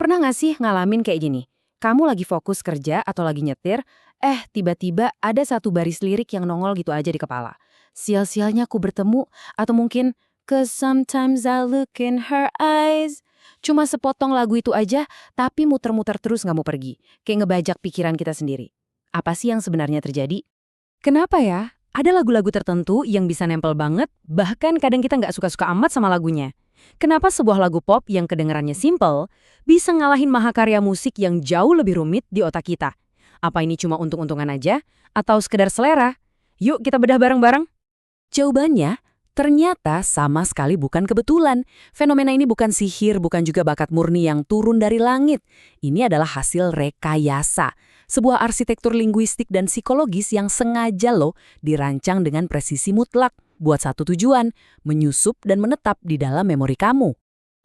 Pernah nggak sih ngalamin kayak gini? Kamu lagi fokus kerja atau lagi nyetir, tiba-tiba ada satu baris lirik yang nongol gitu aja di kepala. Sial-sialnya aku bertemu, atau mungkin, "'Cause sometimes I look in her eyes." Cuma sepotong lagu itu aja, tapi muter-muter terus nggak mau pergi. Kayak ngebajak pikiran kita sendiri. Apa sih yang sebenarnya terjadi? Kenapa ya? Ada lagu-lagu tertentu yang bisa nempel banget, bahkan kadang kita nggak suka-suka amat sama lagunya. Kenapa sebuah lagu pop yang kedengarannya simple bisa ngalahin mahakarya musik yang jauh lebih rumit di otak kita? Apa ini cuma untung-untungan aja? Atau sekedar selera? Yuk kita bedah bareng-bareng. Jawabannya, ternyata sama sekali bukan kebetulan. Fenomena ini bukan sihir, bukan juga bakat murni yang turun dari langit. Ini adalah hasil rekayasa. Sebuah arsitektur linguistik dan psikologis yang sengaja loh dirancang dengan presisi mutlak buat satu tujuan, menyusup dan menetap di dalam memori kamu.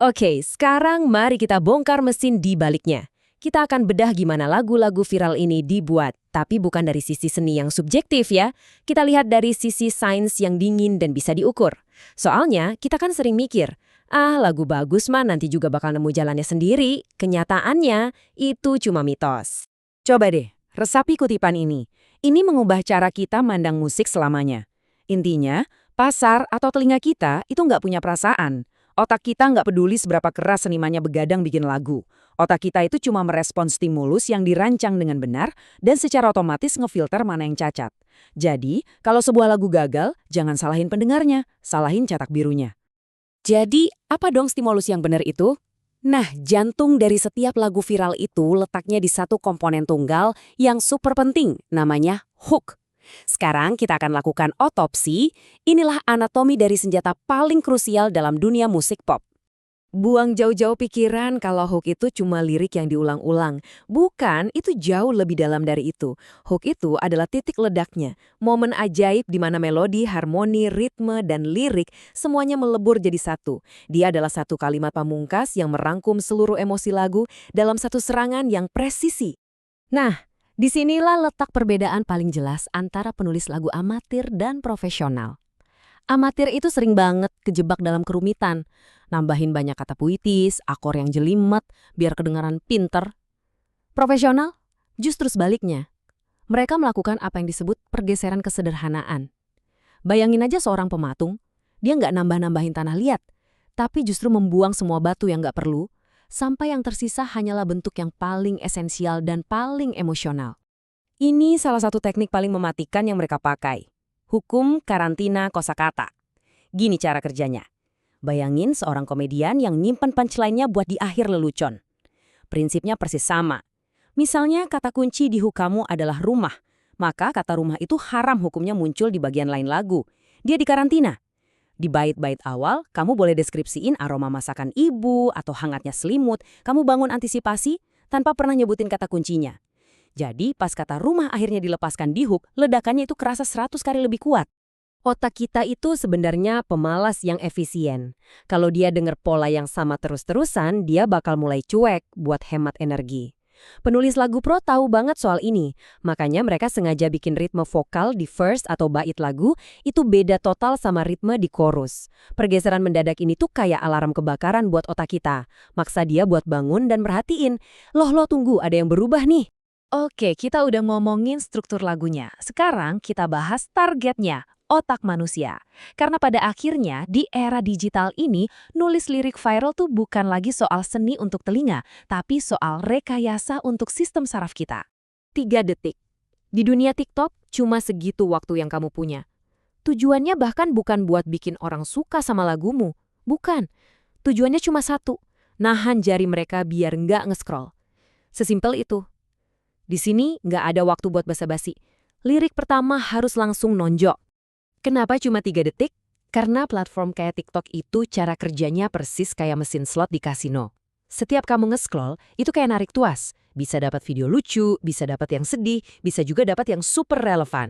Oke, sekarang mari kita bongkar mesin di baliknya. Kita akan bedah gimana lagu-lagu viral ini dibuat, tapi bukan dari sisi seni yang subjektif ya. Kita lihat dari sisi sains yang dingin dan bisa diukur. Soalnya, kita kan sering mikir, lagu bagus mah nanti juga bakal nemu jalannya sendiri. Kenyataannya, itu cuma mitos. Coba deh, resapi kutipan ini. Ini mengubah cara kita mandang musik selamanya. Intinya, pasar atau telinga kita itu nggak punya perasaan. Otak kita nggak peduli seberapa keras senimannya begadang bikin lagu. Otak kita itu cuma merespons stimulus yang dirancang dengan benar dan secara otomatis ngefilter mana yang cacat. Jadi, kalau sebuah lagu gagal, jangan salahin pendengarnya, salahin cetak birunya. Jadi, apa dong stimulus yang benar itu? Nah, jantung dari setiap lagu viral itu letaknya di satu komponen tunggal yang super penting, namanya hook. Sekarang kita akan lakukan otopsi. Inilah anatomi dari senjata paling krusial dalam dunia musik pop. Buang jauh-jauh pikiran kalau hook itu cuma lirik yang diulang-ulang. Bukan, itu jauh lebih dalam dari itu. Hook itu adalah titik ledaknya. Momen ajaib di mana melodi, harmoni, ritme, dan lirik semuanya melebur jadi satu. Dia adalah satu kalimat pamungkas yang merangkum seluruh emosi lagu dalam satu serangan yang presisi. Nah, disinilah letak perbedaan paling jelas antara penulis lagu amatir dan profesional. Amatir itu sering banget kejebak dalam kerumitan, nambahin banyak kata puitis, akor yang jelimet, biar kedengaran pinter. Profesional, justru sebaliknya. Mereka melakukan apa yang disebut pergeseran kesederhanaan. Bayangin aja seorang pematung, dia nggak nambah-nambahin tanah liat, tapi justru membuang semua batu yang nggak perlu, sampai yang tersisa hanyalah bentuk yang paling esensial dan paling emosional. Ini salah satu teknik paling mematikan yang mereka pakai. Hukum karantina kosakata. Gini cara kerjanya. Bayangin seorang komedian yang nyimpen punchline-nya buat di akhir lelucon. Prinsipnya persis sama. Misalnya kata kunci di hook kamu adalah rumah, maka kata rumah itu haram hukumnya muncul di bagian lain lagu. Dia dikarantina. Di bait-bait awal, kamu boleh deskripsiin aroma masakan ibu atau hangatnya selimut. Kamu bangun antisipasi tanpa pernah nyebutin kata kuncinya. Jadi pas kata rumah akhirnya dilepaskan di hook, ledakannya itu kerasa 100 kali lebih kuat. Otak kita itu sebenarnya pemalas yang efisien. Kalau dia dengar pola yang sama terus-terusan, dia bakal mulai cuek buat hemat energi. Penulis lagu pro tahu banget soal ini, makanya mereka sengaja bikin ritme vokal di verse atau bait lagu itu beda total sama ritme di chorus. Pergeseran mendadak ini tuh kayak alarm kebakaran buat otak kita. Maksa dia buat bangun dan merhatiin, loh tunggu ada yang berubah nih. Oke, kita udah ngomongin struktur lagunya. Sekarang kita bahas targetnya, otak manusia. Karena pada akhirnya, di era digital ini, nulis lirik viral tuh bukan lagi soal seni untuk telinga, tapi soal rekayasa untuk sistem saraf kita. 3 detik. Di dunia TikTok, cuma segitu waktu yang kamu punya. Tujuannya bahkan bukan buat bikin orang suka sama lagumu. Bukan. Tujuannya cuma satu, nahan jari mereka biar nggak nge-scroll. Sesimpel itu. Di sini nggak ada waktu buat basa-basi. Lirik pertama harus langsung nonjok. Kenapa cuma 3 detik? Karena platform kayak TikTok itu cara kerjanya persis kayak mesin slot di kasino. Setiap kamu nge-scroll, itu kayak narik tuas. Bisa dapat video lucu, bisa dapat yang sedih, bisa juga dapat yang super relevan.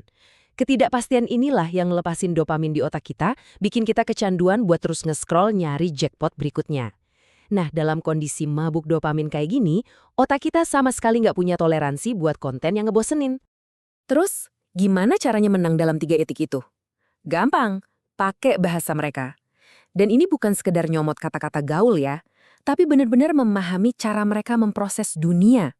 Ketidakpastian inilah yang ngelepasin dopamin di otak kita, bikin kita kecanduan buat terus nge-scroll nyari jackpot berikutnya. Nah, dalam kondisi mabuk dopamin kayak gini, otak kita sama sekali nggak punya toleransi buat konten yang ngebosenin. Terus, gimana caranya menang dalam 3 detik itu? Gampang, pakai bahasa mereka. Dan ini bukan sekedar nyomot kata-kata gaul ya, tapi benar-benar memahami cara mereka memproses dunia.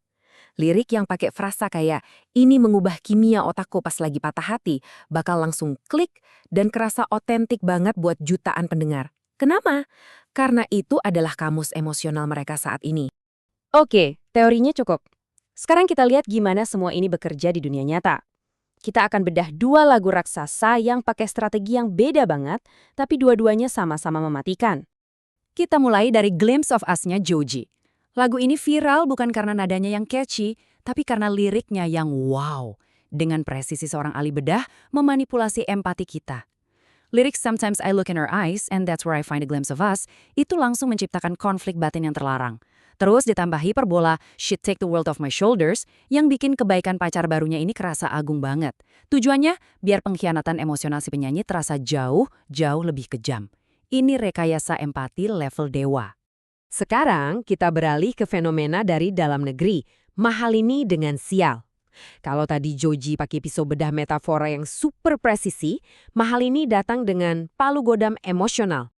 Lirik yang pakai frasa kayak, ini mengubah kimia otakku pas lagi patah hati, bakal langsung klik dan kerasa otentik banget buat jutaan pendengar. Kenapa? Karena itu adalah kamus emosional mereka saat ini. Oke, teorinya cukup. Sekarang kita lihat gimana semua ini bekerja di dunia nyata. Kita akan bedah 2 lagu raksasa yang pakai strategi yang beda banget, tapi dua-duanya sama-sama mematikan. Kita mulai dari Glimpse of Us-nya Joji. Lagu ini viral bukan karena nadanya yang catchy, tapi karena liriknya yang wow. Dengan presisi seorang ahli bedah, memanipulasi empati kita. Lirik Sometimes I Look in Her Eyes and That's Where I Find a Glimpse of Us itu langsung menciptakan konflik batin yang terlarang. Terus ditambah hiperbola She'd Take the World Off My Shoulders yang bikin kebaikan pacar barunya ini kerasa agung banget. Tujuannya biar pengkhianatan emosional si penyanyi terasa jauh lebih kejam. Ini rekayasa empati level dewa. Sekarang kita beralih ke fenomena dari dalam negeri, Mahalini dengan Sial. Kalau tadi Joji pakai pisau bedah metafora yang super presisi, Mahalini datang dengan palu godam emosional.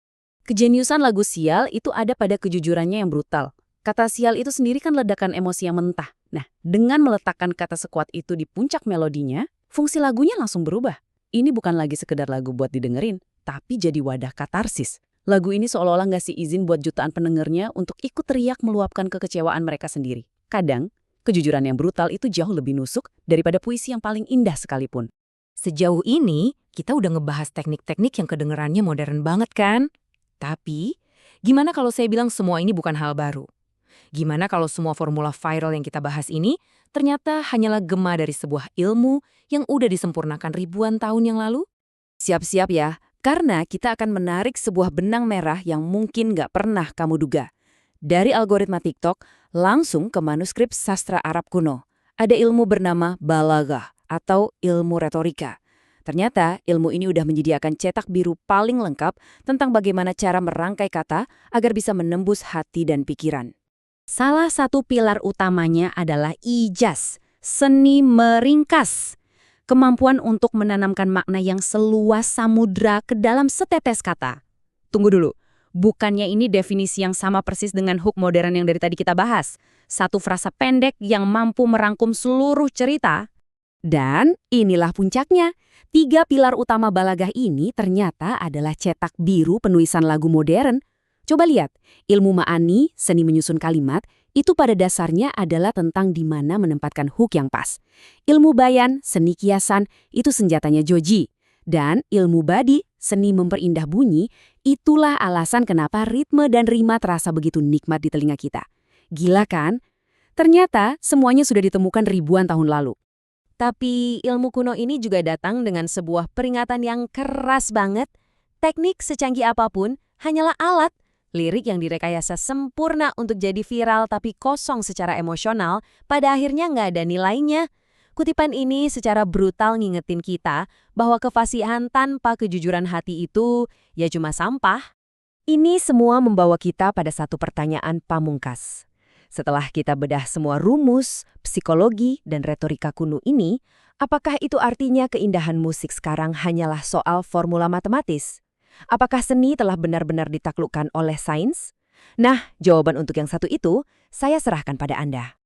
Kejeniusan lagu Sial itu ada pada kejujurannya yang brutal. Kata sial itu sendiri kan ledakan emosi yang mentah. Nah, dengan meletakkan kata sekuat itu di puncak melodinya, fungsi lagunya langsung berubah. Ini bukan lagi sekedar lagu buat didengerin, tapi jadi wadah katarsis. Lagu ini seolah-olah ngasih izin buat jutaan pendengarnya untuk ikut teriak meluapkan kekecewaan mereka sendiri. Kadang, kejujuran yang brutal itu jauh lebih nusuk daripada puisi yang paling indah sekalipun. Sejauh ini, kita udah ngebahas teknik-teknik yang kedengerannya modern banget kan? Tapi, gimana kalau saya bilang semua ini bukan hal baru? Gimana kalau semua formula viral yang kita bahas ini ternyata hanyalah gema dari sebuah ilmu yang udah disempurnakan ribuan tahun yang lalu? Siap-siap ya, karena kita akan menarik sebuah benang merah yang mungkin nggak pernah kamu duga. Dari algoritma TikTok, langsung ke manuskrip sastra Arab kuno. Ada ilmu bernama balaghah atau ilmu retorika. Ternyata ilmu ini udah menyediakan cetak biru paling lengkap tentang bagaimana cara merangkai kata agar bisa menembus hati dan pikiran. Salah satu pilar utamanya adalah ijaz, seni meringkas. Kemampuan untuk menanamkan makna yang seluas samudra ke dalam setetes kata. Tunggu dulu, bukannya ini definisi yang sama persis dengan hook modern yang dari tadi kita bahas? Satu frasa pendek yang mampu merangkum seluruh cerita. Dan inilah puncaknya. 3 pilar utama balaghah ini ternyata adalah cetak biru penulisan lagu modern. Coba lihat, ilmu ma'ani, seni menyusun kalimat, itu pada dasarnya adalah tentang di mana menempatkan hook yang pas. Ilmu bayan, seni kiasan, itu senjatanya Joji. Dan ilmu badi, seni memperindah bunyi, itulah alasan kenapa ritme dan rima terasa begitu nikmat di telinga kita. Gila kan? Ternyata semuanya sudah ditemukan ribuan tahun lalu. Tapi ilmu kuno ini juga datang dengan sebuah peringatan yang keras banget. Teknik secanggih apapun hanyalah alat. Lirik yang direkayasa sempurna untuk jadi viral tapi kosong secara emosional, pada akhirnya nggak ada nilainya. Kutipan ini secara brutal ngingetin kita bahwa kefasihan tanpa kejujuran hati itu ya cuma sampah. Ini semua membawa kita pada satu pertanyaan pamungkas. Setelah kita bedah semua rumus, psikologi, dan retorika kuno ini, apakah itu artinya keindahan musik sekarang hanyalah soal formula matematis? Apakah seni telah benar-benar ditaklukkan oleh sains? Nah, jawaban untuk yang satu itu saya serahkan pada Anda.